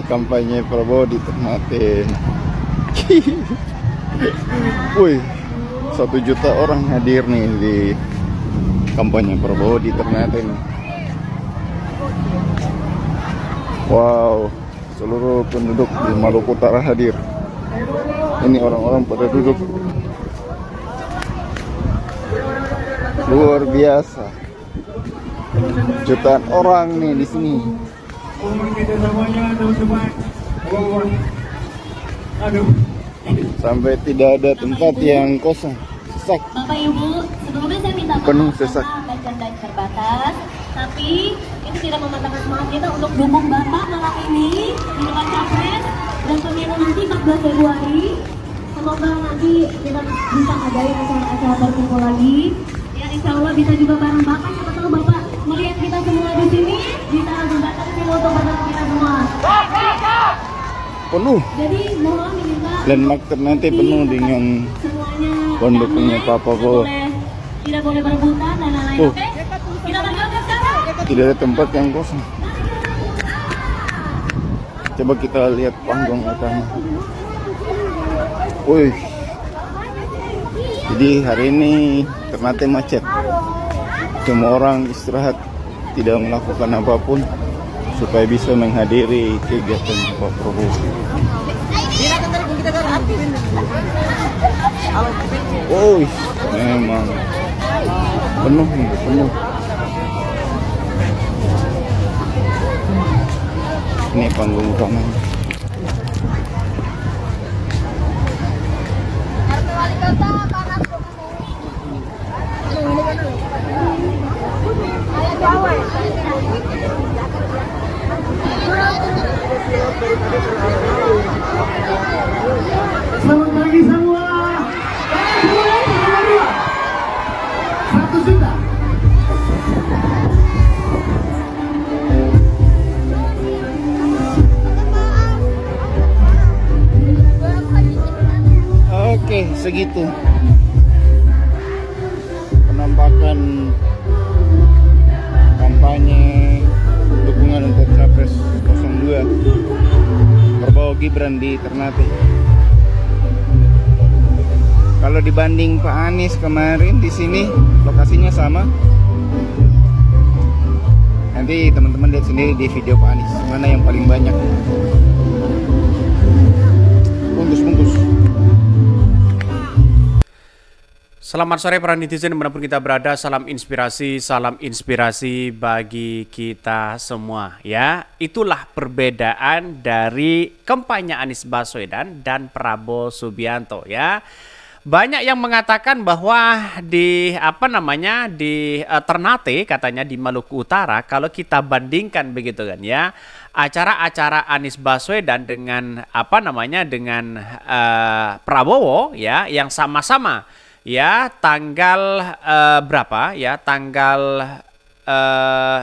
Kampanye Prabowo di Ternate. Wih, 1 juta orang hadir nih di kampanye Prabowo di Ternate nih. Wow, seluruh penduduk di Maluku Utara hadir. Ini orang-orang pada duduk. Luar biasa. Jutaan orang nih di sini. Sampai tidak ada tempat yang kosong. Sesak. Bapak Ibu, sebelumnya saya minta maaf Penuh sesak. karena bagian terbatas. Tapi itu tidak mematahkan semangat kita untuk dukung Bapak malam ini di depan Capres dan pemilu nanti 14 Februari. Semoga nanti kita bisa adain acara-acara berkumpul lagi. Ya, insya Allah bisa juga bareng Bapak. Siapa tahu Bapak melihat kita semua di sini bisa langsung datang ke sini untuk bertemu kita semua. Penuh. Jadi mohon diminta Landmark Ternate penuh dengan semuanya pendukungnya Pak Prabowo. tidak boleh berebutan dan lain-lain. Oh. Oke? Kita lanjutkan sekarang. Tidak ada tempat yang kosong. Coba kita lihat panggung utama. Wih. Jadi hari ini Ternate macet. Semua orang istirahat, tidak melakukan apapun supaya bisa menghadiri kegiatan Pak Prabowo. Oh, memang penuh nih, penuh. Ini panggung utama. Selamat pagi semua. Dua. 1 juta. Oke, segitu penampakan kampanye dukungan untuk Capres 02 Prabowo Gibran di Ternate. Kalau dibanding Pak Anies kemarin di sini lokasinya sama. Nanti teman-teman lihat sendiri di video Pak Anies mana yang paling banyak. Bungkus-bungkus. Selamat sore para netizen dimanapun kita berada, salam inspirasi bagi kita semua ya. Itulah perbedaan dari kampanye Anies Baswedan dan Prabowo Subianto ya. Banyak yang mengatakan bahwa di Ternate katanya di Maluku Utara kalau kita bandingkan begitu kan ya, acara-acara Anies Baswedan dengan dengan Prabowo ya yang sama-sama ya tanggal berapa ya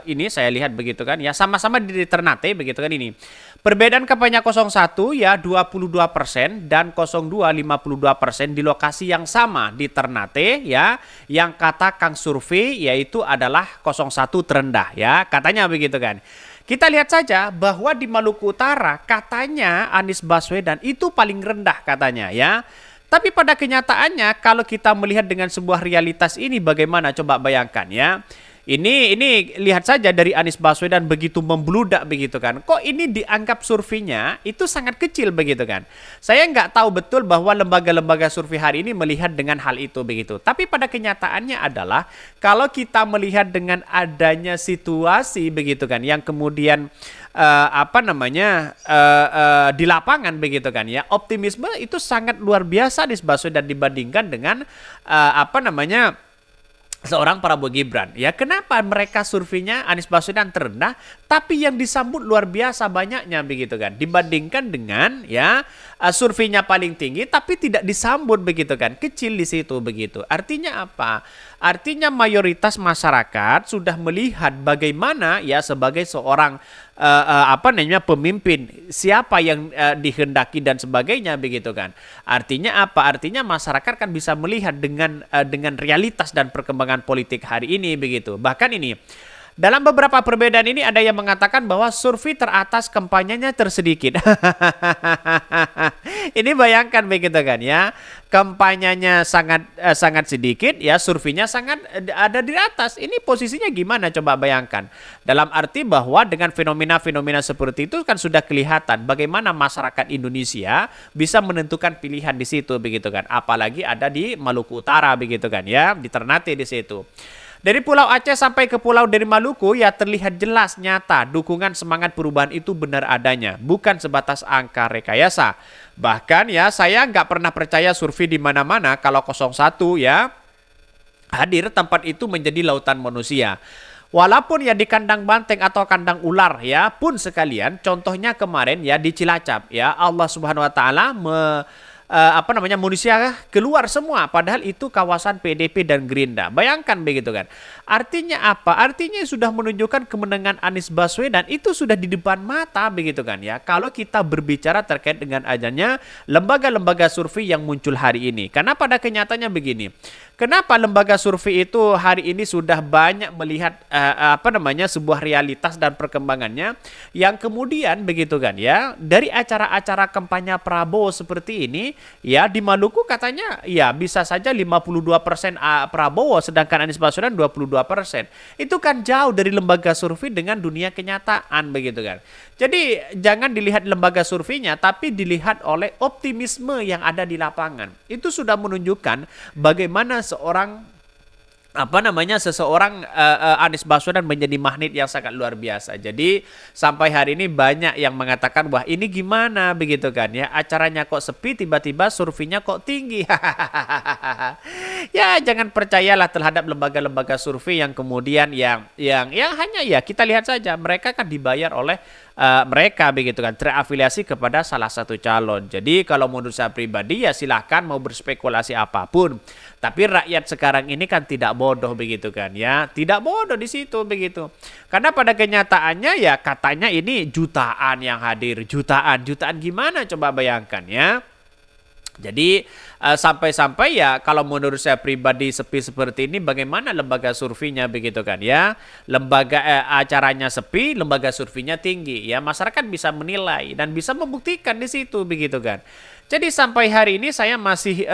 ini saya lihat begitu kan ya sama-sama di Ternate begitu kan ini. Perbedaan kampanye 01 ya 22% dan 02 52% di lokasi yang sama di Ternate ya. Yang kata Kang Survei yaitu adalah 01 terendah ya katanya begitu kan. Kita lihat saja bahwa di Maluku Utara katanya Anies Baswedan itu paling rendah katanya ya. Tapi pada kenyataannya kalau kita melihat dengan sebuah realitas ini bagaimana coba bayangkan ya. Ini lihat saja dari Anies Baswedan begitu membludak begitu kan. Kok ini dianggap surveinya itu sangat kecil begitu kan. Saya nggak tahu betul bahwa lembaga-lembaga survei hari ini melihat dengan hal itu begitu. Tapi pada kenyataannya adalah kalau kita melihat dengan adanya situasi begitu kan yang kemudian di lapangan begitu kan ya, optimisme itu sangat luar biasa Anies Baswedan dibandingkan dengan seorang Prabowo Gibran. Ya, kenapa mereka surveinya Anies Baswedan terendah, tapi yang disambut luar biasa banyaknya begitu kan. Dibandingkan dengan ya surveinya paling tinggi tapi tidak disambut begitu kan. Kecil di situ begitu. Artinya apa? Artinya mayoritas masyarakat sudah melihat bagaimana ya sebagai seorang pemimpin siapa yang dihendaki dan sebagainya begitu kan. Artinya apa? Artinya masyarakat kan bisa melihat dengan realitas dan perkembangan politik hari ini begitu. Bahkan ini Dalam beberapa perbedaan ini ada yang mengatakan bahwa survei teratas kampanyenya tersedikit. Ini bayangkan begitu kan ya. Kampanyenya sangat sedikit ya, surveinya sangat ada di atas. Ini posisinya gimana coba bayangkan. Dalam arti bahwa dengan fenomena-fenomena seperti itu kan sudah kelihatan bagaimana masyarakat Indonesia bisa menentukan pilihan di situ begitu kan. Apalagi ada di Maluku Utara begitu kan ya, di Ternate di situ. Dari Pulau Aceh sampai ke Pulau dari Maluku ya terlihat jelas nyata dukungan semangat perubahan itu benar adanya, bukan sebatas angka rekayasa. Bahkan ya saya nggak pernah percaya survei di mana-mana kalau 01 ya hadir tempat itu menjadi lautan manusia. Walaupun ya di kandang banteng atau kandang ular ya pun sekalian, contohnya kemarin ya di Cilacap ya Allah Subhanahu wa taala manusia keluar semua padahal itu kawasan PDP dan Gerindra. Bayangkan begitu kan. Artinya apa? Artinya sudah menunjukkan kemenangan Anies Baswedan itu sudah di depan mata begitu kan ya. Kalau kita berbicara terkait dengan adanya lembaga-lembaga survei yang muncul hari ini. Karena pada kenyataannya begini. Kenapa lembaga survei itu hari ini sudah banyak melihat sebuah realitas dan perkembangannya yang kemudian begitu kan ya. Dari acara-acara kampanye Prabowo seperti ini ya di Maluku katanya ya bisa saja 52% Prabowo sedangkan Anies Baswedan 22%. Itu kan jauh dari lembaga survei dengan dunia kenyataan begitu kan. Jadi jangan dilihat lembaga surveinya tapi dilihat oleh optimisme yang ada di lapangan. Itu sudah menunjukkan bagaimana seseorang Anies Baswedan menjadi magnet yang sangat luar biasa. Jadi sampai hari ini banyak yang mengatakan wah ini gimana begitu kan ya, acaranya kok sepi tiba-tiba surveinya kok tinggi. Ya jangan percayalah terhadap lembaga-lembaga survei yang kemudian yang hanya ya kita lihat saja mereka kan dibayar oleh mereka begitu kan, terafiliasi kepada salah satu calon. Jadi kalau menurut saya pribadi ya silahkan mau berspekulasi apapun. Tapi rakyat sekarang ini kan tidak bodoh begitu kan ya. Tidak bodoh di situ begitu. Karena pada kenyataannya ya katanya ini jutaan yang hadir. Jutaan gimana coba bayangkan ya. Jadi sampai-sampai ya kalau menurut saya pribadi sepi seperti ini bagaimana lembaga surveinya begitu kan ya. Acaranya sepi, lembaga surveinya tinggi ya. Masyarakat bisa menilai dan bisa membuktikan di situ begitu kan. Jadi sampai hari ini saya masih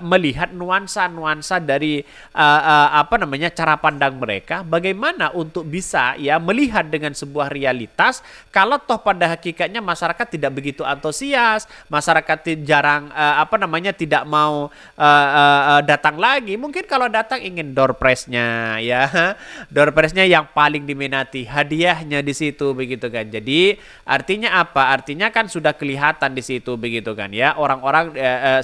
melihat nuansa-nuansa dari cara pandang mereka bagaimana untuk bisa ya melihat dengan sebuah realitas kalau toh pada hakikatnya masyarakat tidak begitu antusias, masyarakat jarang tidak mau datang lagi. Mungkin kalau datang ingin door prize-nya ya. Door prize-nya yang paling diminati, hadiahnya di situ begitu kan. Jadi artinya apa? Artinya kan sudah kelihatan di situ begitu kan ya. Orang-orang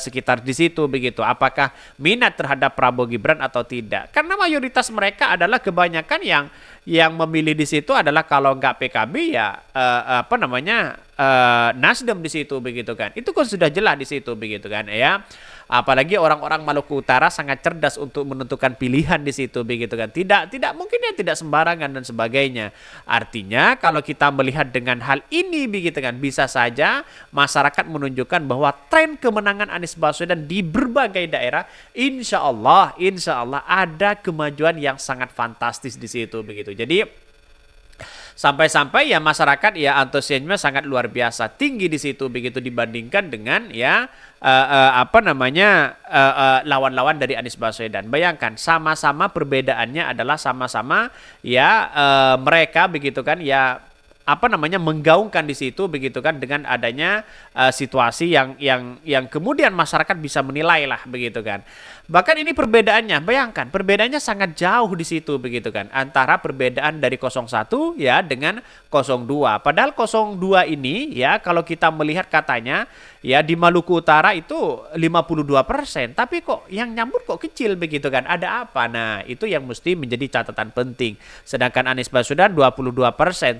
sekitar di situ begitu. Apakah minat terhadap Prabowo Gibran atau tidak? Karena mayoritas mereka adalah kebanyakan yang memilih di situ adalah kalau nggak PKB ya Nasdem di situ begitu kan. Itu kan sudah jelas di situ begitu kan ya. Apalagi orang-orang Maluku Utara sangat cerdas untuk menentukan pilihan di situ begitu kan. Tidak mungkin ya tidak sembarangan dan sebagainya. Artinya kalau kita melihat dengan hal ini begitu kan bisa saja masyarakat menunjukkan bahwa tren kemenangan Anies Baswedan di berbagai daerah insya Allah ada kemajuan yang sangat fantastis di situ begitu. Jadi sampai-sampai ya masyarakat ya antusiasme sangat luar biasa tinggi di situ begitu dibandingkan dengan ya lawan-lawan dari Anies Baswedan. Bayangkan sama-sama perbedaannya adalah sama-sama ya mereka begitu kan ya menggaungkan di situ begitu kan dengan adanya situasi yang kemudian masyarakat bisa menilai lah begitu kan. Bahkan ini perbedaannya, bayangkan perbedaannya sangat jauh di situ begitu kan antara perbedaan dari 01 ya dengan 02. Padahal 02 ini ya kalau kita melihat katanya ya di Maluku Utara itu 52%, tapi kok yang nyambut kok kecil begitu kan. Ada apa? Nah, itu yang mesti menjadi catatan penting. Sedangkan Anies Baswedan 22%,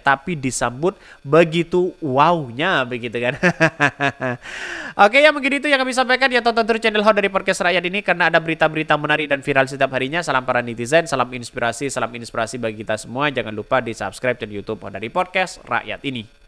tapi disambut begitu wow-nya begitu kan. Oke, ya mungkin itu yang kami sampaikan ya, tonton terus channel Hot dari Podcast Rakyat ini karena ada berita-berita menarik dan viral setiap harinya. Salam para netizen, salam inspirasi bagi kita semua. Jangan lupa di subscribe channel YouTube Hot dari Podcast Rakyat ini.